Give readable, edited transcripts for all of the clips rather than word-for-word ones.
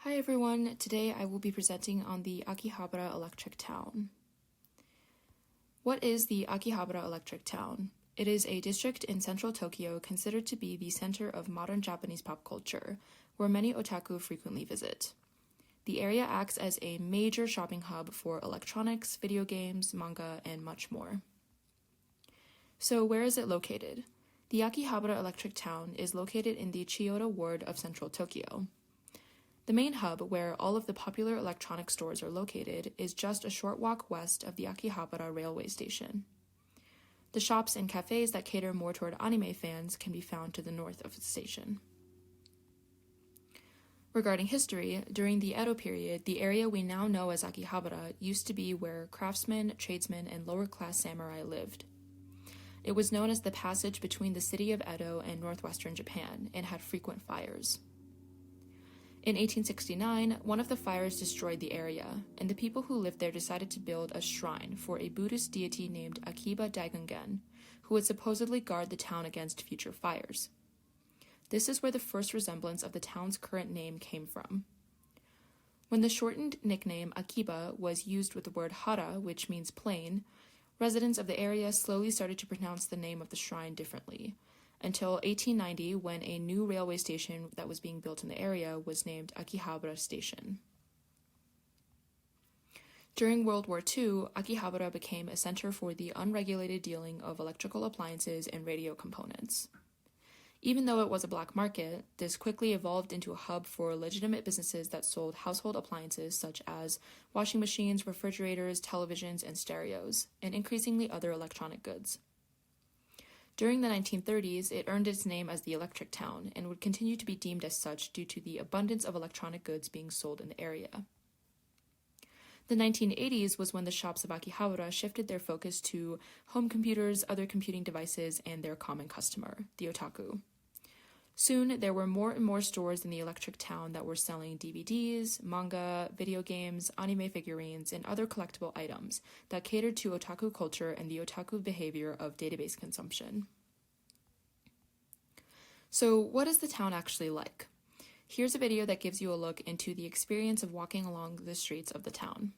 Hi everyone, today I will be presenting on the Akihabara Electric Town. What is the Akihabara Electric Town? It is a district in central Tokyo considered to be the center of modern Japanese pop culture, where many otaku frequently visit. The area acts as a major shopping hub for electronics, video games, manga, and much more. So where is it located? The Akihabara Electric Town is located in the Chiyoda ward of central Tokyo. The main hub, where all of the popular electronic stores are located, is just a short walk west of the Akihabara railway station. The shops and cafes that cater more toward anime fans can be found to the north of the station. Regarding history, during the Edo period, the area we now know as Akihabara used to be where craftsmen, tradesmen, and lower-class samurai lived. It was known as the passage between the city of Edo and northwestern Japan and had frequent fires. In 1869, one of the fires destroyed the area, and the people who lived there decided to build a shrine for a Buddhist deity named Akiba Daigangen, who would supposedly guard the town against future fires. This is where the first resemblance of the town's current name came from. When the shortened nickname Akiba was used with the word hara, which means plain, residents of the area slowly started to pronounce the name of the shrine differently, until 1890, when a new railway station that was being built in the area was named Akihabara Station. During World War II, Akihabara became a center for the unregulated dealing of electrical appliances and radio components. Even though it was a black market, this quickly evolved into a hub for legitimate businesses that sold household appliances such as washing machines, refrigerators, televisions, and stereos, and increasingly other electronic goods. During the 1930s, it earned its name as the Electric Town and would continue to be deemed as such due to the abundance of electronic goods being sold in the area. The 1980s was when the shops of Akihabara shifted their focus to home computers, other computing devices, and their common customer, the otaku. Soon, there were more and more stores in the Electric Town that were selling DVDs, manga, video games, anime figurines, and other collectible items that catered to otaku culture and the otaku behavior of database consumption. So, what is the town actually like? Here's a video that gives you a look into the experience of walking along the streets of the town.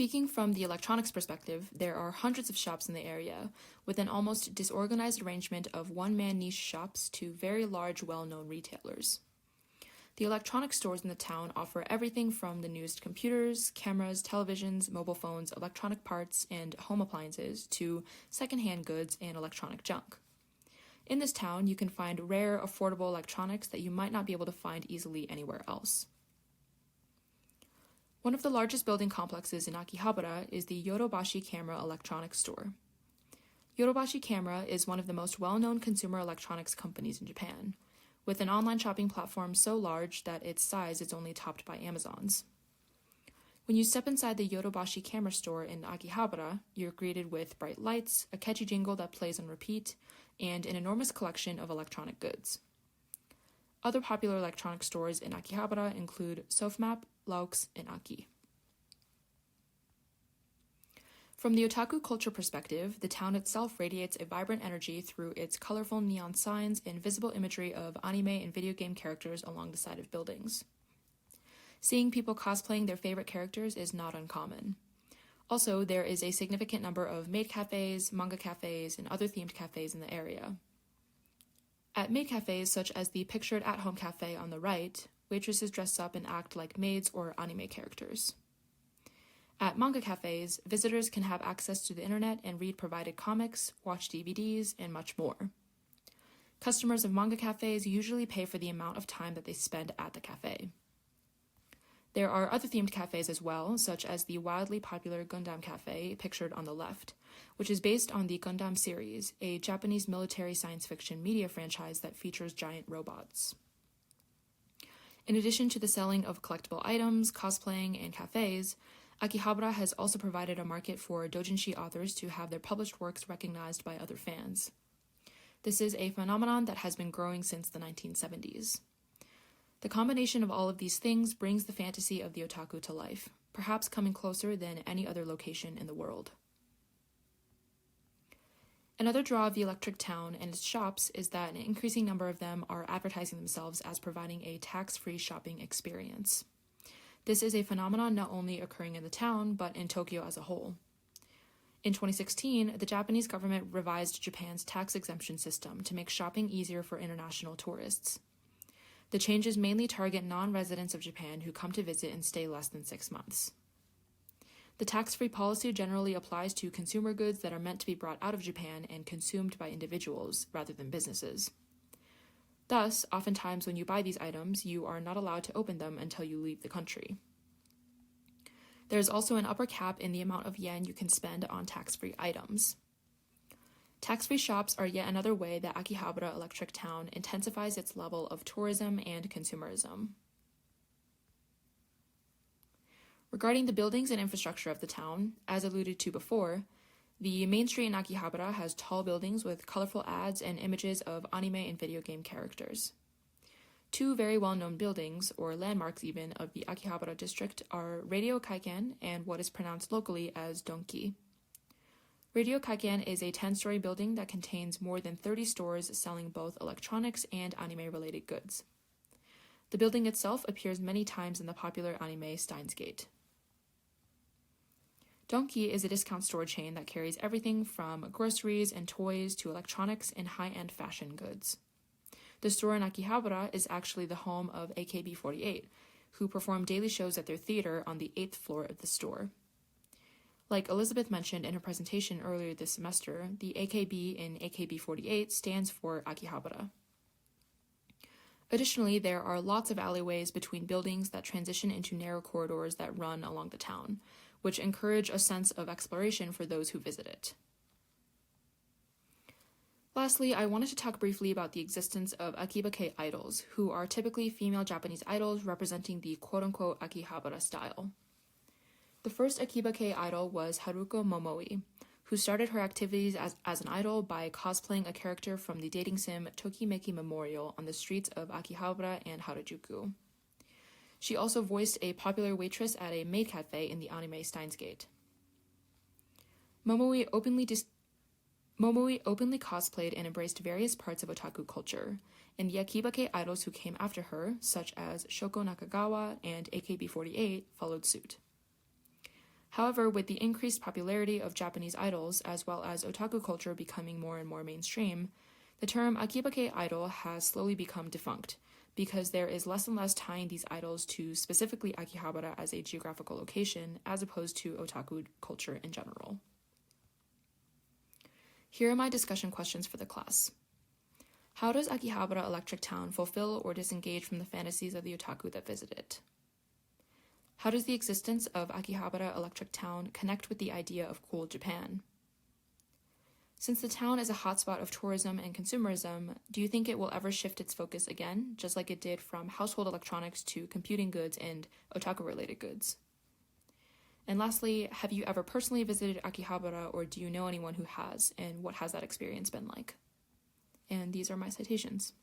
Speaking from the electronics perspective, there are hundreds of shops in the area, with an almost disorganized arrangement of one-man niche shops to very large, well-known retailers. The electronic stores in the town offer everything from the newest computers, cameras, televisions, mobile phones, electronic parts, and home appliances to secondhand goods and electronic junk. In this town, you can find rare, affordable electronics that you might not be able to find easily anywhere else. One of the largest building complexes in Akihabara is the Yodobashi Camera Electronics Store. Yodobashi Camera is one of the most well-known consumer electronics companies in Japan, with an online shopping platform so large that its size is only topped by Amazon's. When you step inside the Yodobashi Camera store in Akihabara, you're greeted with bright lights, a catchy jingle that plays on repeat, and an enormous collection of electronic goods. Other popular electronic stores in Akihabara include Sofmap, Laux, and Aki. From the otaku culture perspective, the town itself radiates a vibrant energy through its colorful neon signs and visible imagery of anime and video game characters along the side of buildings. Seeing people cosplaying their favorite characters is not uncommon. Also, there is a significant number of maid cafes, manga cafes, and other themed cafes in the area. At maid cafes, such as the pictured at-home cafe on the right, waitresses dress up and act like maids or anime characters. At manga cafes, visitors can have access to the internet and read provided comics, watch DVDs, and much more. Customers of manga cafes usually pay for the amount of time that they spend at the cafe. There are other themed cafes as well, such as the wildly popular Gundam Cafe, pictured on the left, which is based on the Gundam series, a Japanese military science fiction media franchise that features giant robots. In addition to the selling of collectible items, cosplaying, and cafes, Akihabara has also provided a market for doujinshi authors to have their published works recognized by other fans. This is a phenomenon that has been growing since the 1970s. The combination of all of these things brings the fantasy of the otaku to life, perhaps coming closer than any other location in the world. Another draw of the Electric Town and its shops is that an increasing number of them are advertising themselves as providing a tax-free shopping experience. This is a phenomenon not only occurring in the town, but in Tokyo as a whole. In 2016, the Japanese government revised Japan's tax exemption system to make shopping easier for international tourists. The changes mainly target non-residents of Japan who come to visit and stay less than 6 months. The tax-free policy generally applies to consumer goods that are meant to be brought out of Japan and consumed by individuals rather than businesses. Thus, oftentimes when you buy these items, you are not allowed to open them until you leave the country. There is also an upper cap in the amount of yen you can spend on tax-free items. Tax-free shops are yet another way that Akihabara Electric Town intensifies its level of tourism and consumerism. Regarding the buildings and infrastructure of the town, as alluded to before, the main street in Akihabara has tall buildings with colorful ads and images of anime and video game characters. Two very well-known buildings, or landmarks even, of the Akihabara district are Radio Kaiken and what is pronounced locally as Donki. Radio Kaiken is a 10-story building that contains more than 30 stores selling both electronics and anime-related goods. The building itself appears many times in the popular anime Steins Gate. Donki is a discount store chain that carries everything from groceries and toys to electronics and high-end fashion goods. The store in Akihabara is actually the home of AKB48, who perform daily shows at their theater on the 8th floor of the store. Like Elizabeth mentioned in her presentation earlier this semester, the AKB in AKB48 stands for Akihabara. Additionally, there are lots of alleyways between buildings that transition into narrow corridors that run along the town, which encourage a sense of exploration for those who visit it. Lastly, I wanted to talk briefly about the existence of Akibake idols, who are typically female Japanese idols representing the quote-unquote Akihabara style. The first Akibake idol was Haruko Momoi, who started her activities as an idol by cosplaying a character from the dating sim Tokimeki Memorial on the streets of Akihabara and Harajuku. She also voiced a popular waitress at a maid cafe in the anime Steins Gate. Momoi openly cosplayed and embraced various parts of otaku culture, and the Akibake idols who came after her, such as Shoko Nakagawa and AKB48, followed suit. However, with the increased popularity of Japanese idols, as well as otaku culture becoming more and more mainstream, the term Akibake idol has slowly become defunct, because there is less and less tying these idols to specifically Akihabara as a geographical location, as opposed to otaku culture in general. Here are my discussion questions for the class. How does Akihabara Electric Town fulfill or disengage from the fantasies of the otaku that visit it? How does the existence of Akihabara Electric Town connect with the idea of cool Japan? Since the town is a hotspot of tourism and consumerism, do you think it will ever shift its focus again, just like it did from household electronics to computing goods and otaku-related goods? And lastly, have you ever personally visited Akihabara, or do you know anyone who has, and what has that experience been like? And these are my citations.